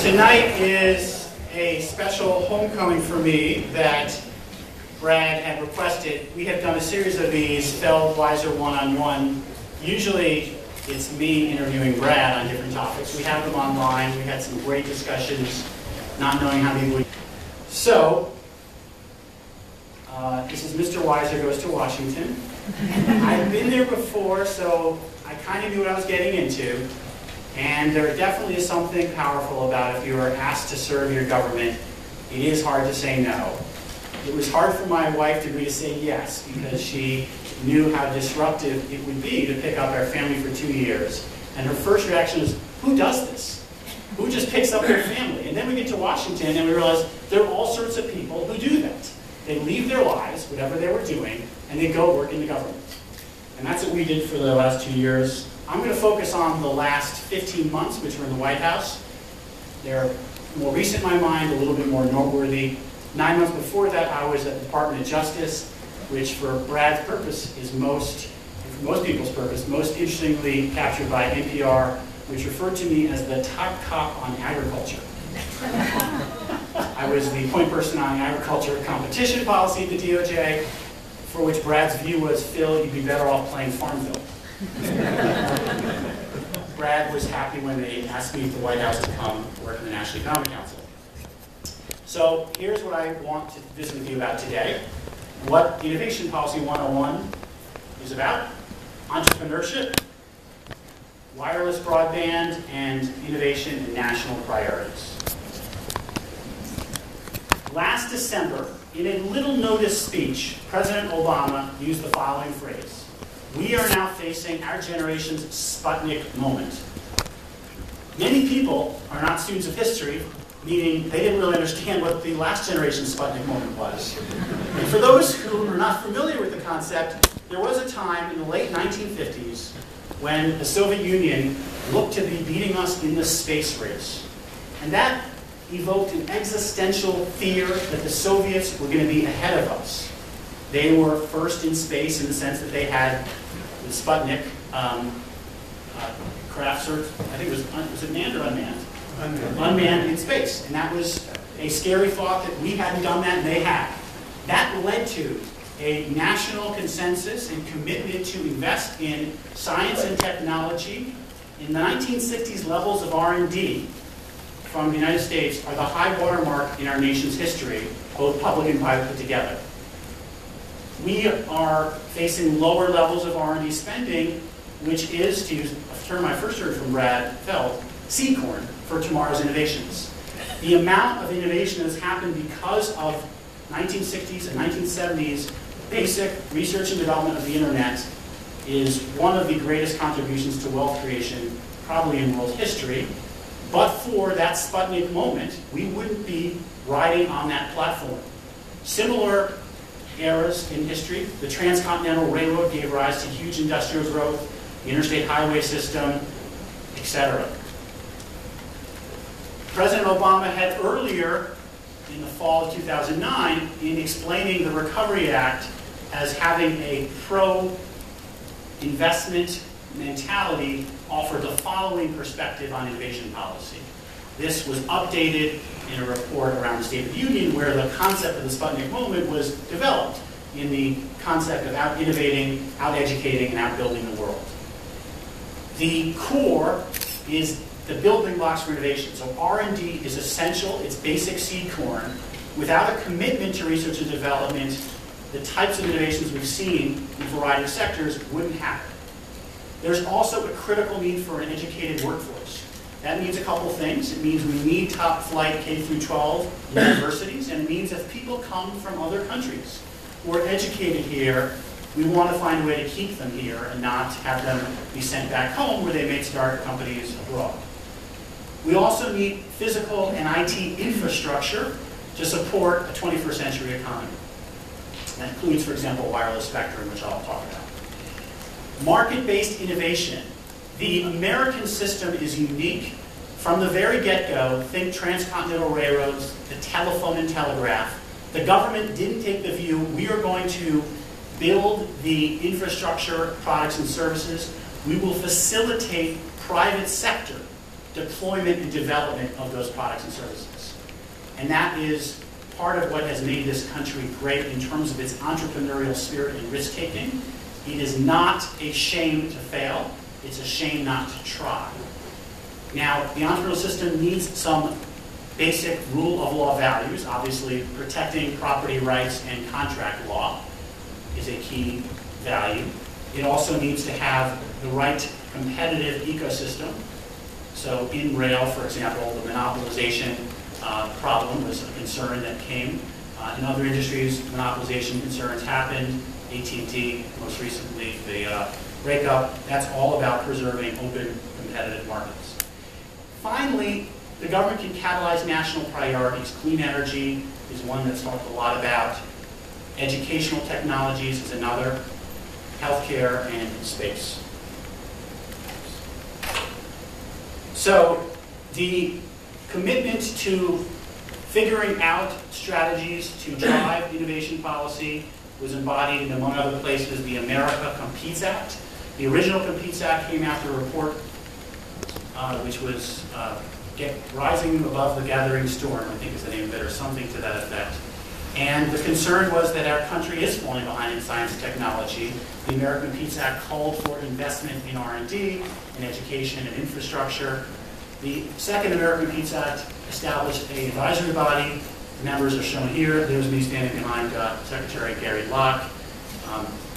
Tonight is a special homecoming for me that Brad had requested. We have done a series of these Feld Weiser one-on-one. Usually it's me interviewing Brad on different topics. We have them online. We had some great discussions, not knowing how many would. So, this is Mr. Weiser Goes to Washington. I've been there before, so I kind of knew what I was getting into. And there definitely is something powerful about if you are asked to serve your government, it is hard to say no. It was hard for my wife to agree to say yes because she knew how disruptive it would be to pick up our family for 2 years. And her first reaction was, who does this? Who just picks up their family? And then we get to Washington and we realize there are all sorts of people who do that. They leave their lives, whatever they were doing, and they go work in the government. And that's what we did for the last 2 years. I'm going to focus on the last 15 months, which were in the White House. They're more recent in my mind, a little bit more noteworthy. 9 months before that, I was at the Department of Justice, which for Brad's purpose is most, and for most people's purpose, most interestingly captured by NPR, which referred to me as the top cop on agriculture. I was the point person on agriculture competition policy at the DOJ, for which Brad's view was, Phil, you'd be better off playing Farmville. Brad was happy when they asked me at the White House to come work in the National Economic Council. So here's what I want to visit with you about today. What Innovation Policy 101 is about: entrepreneurship, wireless broadband, and innovation and national priorities. Last December, in a little notice speech, President Obama used the following phrase: "We are now facing our generation's Sputnik moment." Many people are not students of history, meaning they didn't really understand what the last generation's Sputnik moment was. And for those who are not familiar with the concept, there was a time in the late 1950s when the Soviet Union looked to be beating us in the space race. And that evoked an existential fear that the Soviets were going to be ahead of us. They were first in space in the sense that they had the Sputnik craft, I think was it manned or unmanned? Unmanned in space. And that was a scary thought that we hadn't done that and they had. That led to a national consensus and commitment to invest in science and technology. In the 1960s, levels of R&D from the United States are the high watermark in our nation's history, both public and private put together. We are facing lower levels of R&D spending, which is, to use a term I first heard from Brad Feld, seed corn for tomorrow's innovations. The amount of innovation that has happened because of 1960s and 1970s basic research and development of the internet is one of the greatest contributions to wealth creation probably in world history. But for that Sputnik moment, we wouldn't be riding on that platform. Similar eras in history, the Transcontinental Railroad gave rise to huge industrial growth, the interstate highway system, etc. President Obama had earlier, in the fall of 2009, in explaining the Recovery Act as having a pro-investment mentality, offered the following perspective on innovation policy. This was updated in a report around the State of the Union where the concept of the Sputnik moment was developed in the concept of out-innovating, out-educating, and out-building the world. The core is the building blocks for innovation. So R&D is essential, it's basic seed corn. Without a commitment to research and development, the types of innovations we've seen in a variety of sectors wouldn't happen. There's also a critical need for an educated workforce. That means a couple things. It means we need top flight K-12 universities, and it means if people come from other countries who are educated here, we want to find a way to keep them here and not have them be sent back home where they may start companies abroad. We also need physical and IT infrastructure to support a 21st century economy. That includes, for example, wireless spectrum, which I'll talk about. Market-based innovation. The American system is unique. From the very get-go, think transcontinental railroads, the telephone and telegraph. The government didn't take the view, we are going to build the infrastructure, products, and services. We will facilitate private sector deployment and development of those products and services. And that is part of what has made this country great in terms of its entrepreneurial spirit and risk-taking. It is not a shame to fail. It's a shame not to try. Now, the entrepreneurial system needs some basic rule of law values. Obviously, protecting property rights and contract law is a key value. It also needs to have the right competitive ecosystem. So in rail, for example, the monopolization problem was a concern that came. In other industries, monopolization concerns happened. AT&T, most recently, the breakup. That's all about preserving open, competitive markets. Finally, the government can catalyze national priorities. Clean energy is one that's talked a lot about. Educational technologies is another. Healthcare and space. So the commitment to figuring out strategies to drive innovation policy was embodied in, among other places, the America Competes Act. The original Competes Act came after a report which was Rising Above the Gathering Storm, I think is the name of it, or something to that effect. And the concern was that our country is falling behind in science and technology. The American Competes Act called for investment in R&D, in education and infrastructure. The second American Competes Act established an advisory body. The members are shown here. There's me standing behind Secretary Gary Locke.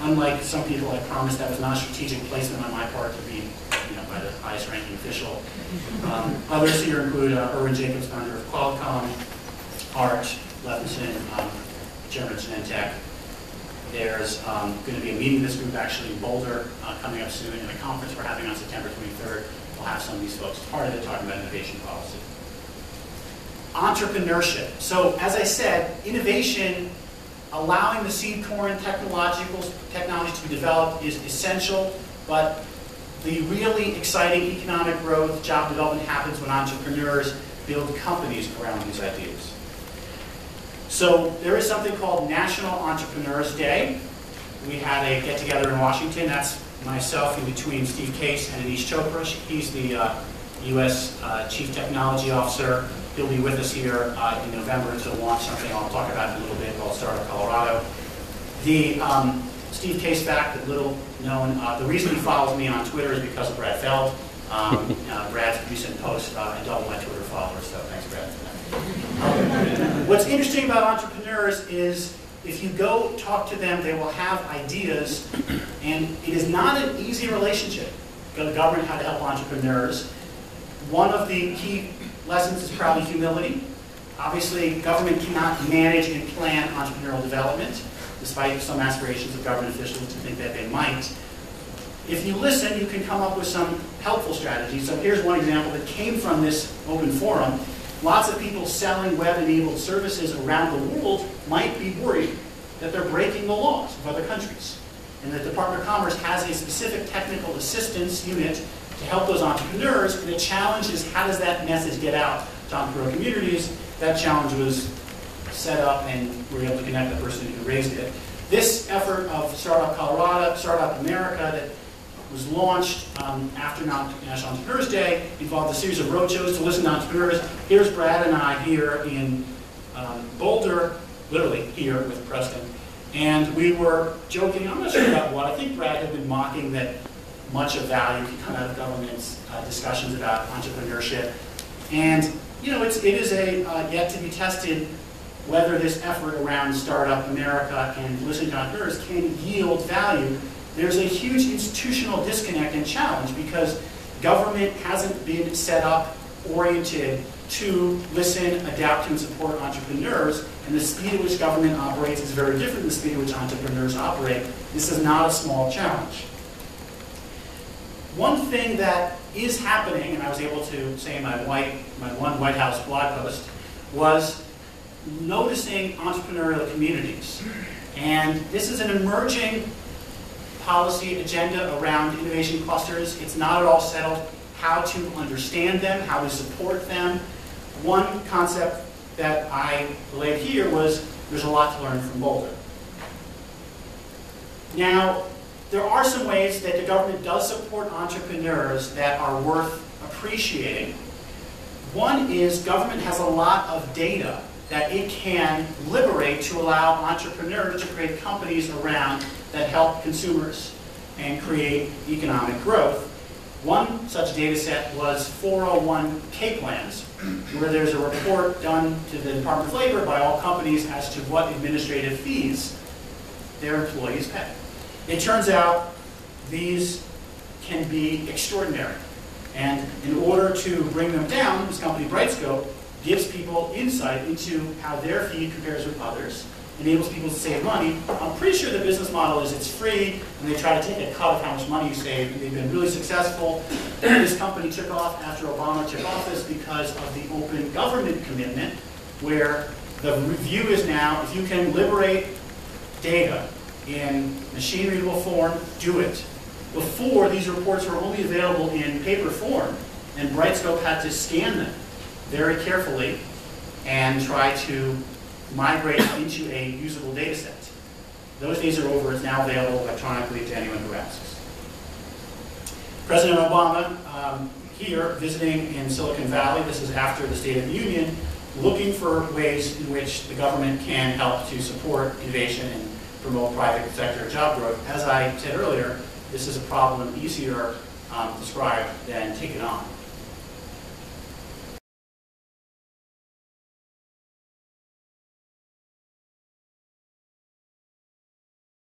Unlike some people, I promised that was not a strategic placement on my part to be, by the highest ranking official. Others here include Erwin Jacobs, founder of Qualcomm, Art Levinson, chairman of Genentech. There's going to be a meeting of this group actually in Boulder coming up soon, and a conference we're having on September 23rd. We'll have some of these folks part of it talking about innovation policy. Entrepreneurship. So as I said, innovation, allowing the seed corn technology to be developed is essential, but the really exciting economic growth, job development happens when entrepreneurs build companies around these ideas. So there is something called National Entrepreneurs Day. We had a get-together in Washington. That's myself in between Steve Case and Anish Chopra. He's the U.S. Chief Technology Officer. He'll be with us here in November to launch something I'll talk about in a little bit called Startup Colorado. The Steve Case fact, a little known, the reason he follows me on Twitter is because of Brad Feld. Brad's recent post doubled my Twitter followers, so thanks, Brad. What's interesting about entrepreneurs is if you go talk to them, they will have ideas, and it is not an easy relationship. The government had to help entrepreneurs. One of the key lessons is probably humility. Obviously, government cannot manage and plan entrepreneurial development, despite some aspirations of government officials to think that they might. If you listen, you can come up with some helpful strategies. So here's one example that came from this open forum. Lots of people selling web-enabled services around the world might be worried that they're breaking the laws of other countries. And the Department of Commerce has a specific technical assistance unit to help those entrepreneurs. And the challenge is, how does that message get out to entrepreneurial communities? That challenge was set up, and we were able to connect the person who raised it. This effort of Startup Colorado, Startup America, that was launched after National Entrepreneurs Day, involved a series of roadshows to listen to entrepreneurs. Here's Brad and I here in Boulder, literally here with Preston. And we were joking, I'm not sure about what, I think Brad had been mocking that much of value can come out of government's discussions about entrepreneurship. And it is a yet to be tested whether this effort around Startup America and listening to entrepreneurs can yield value. There's a huge institutional disconnect and challenge because government hasn't been set up, oriented to listen, adapt to, and support entrepreneurs, and the speed at which government operates is very different than the speed at which entrepreneurs operate. This is not a small challenge. One thing that is happening, and I was able to say in my one White House blog post, was noticing entrepreneurial communities. And this is an emerging policy agenda around innovation clusters. It's not at all settled how to understand them, how to support them. One concept that I relayed here was there's a lot to learn from Boulder. Now, there are some ways that the government does support entrepreneurs that are worth appreciating. One is government has a lot of data that it can liberate to allow entrepreneurs to create companies around that help consumers and create economic growth. One such data set was 401k plans, where there's a report done to the Department of Labor by all companies as to what administrative fees their employees pay. It turns out these can be extraordinary. And in order to bring them down, this company Brightscope gives people insight into how their fee compares with others, enables people to save money. I'm pretty sure the business model is it's free, and they try to take a cut of how much money you save, and they've been really successful. This company took off after Obama took office because of the open government commitment, where the review is now, if you can liberate data in machine-readable form, do it. Before, these reports were only available in paper form, and Brightscope had to scan them very carefully and try to migrate into a usable data set. Those days are over. It's now available electronically to anyone who asks. President Obama here visiting in Silicon Valley, this is after the State of the Union, looking for ways in which the government can help to support innovation and promote private sector job growth. As I said earlier, this is a problem easier described than taken on.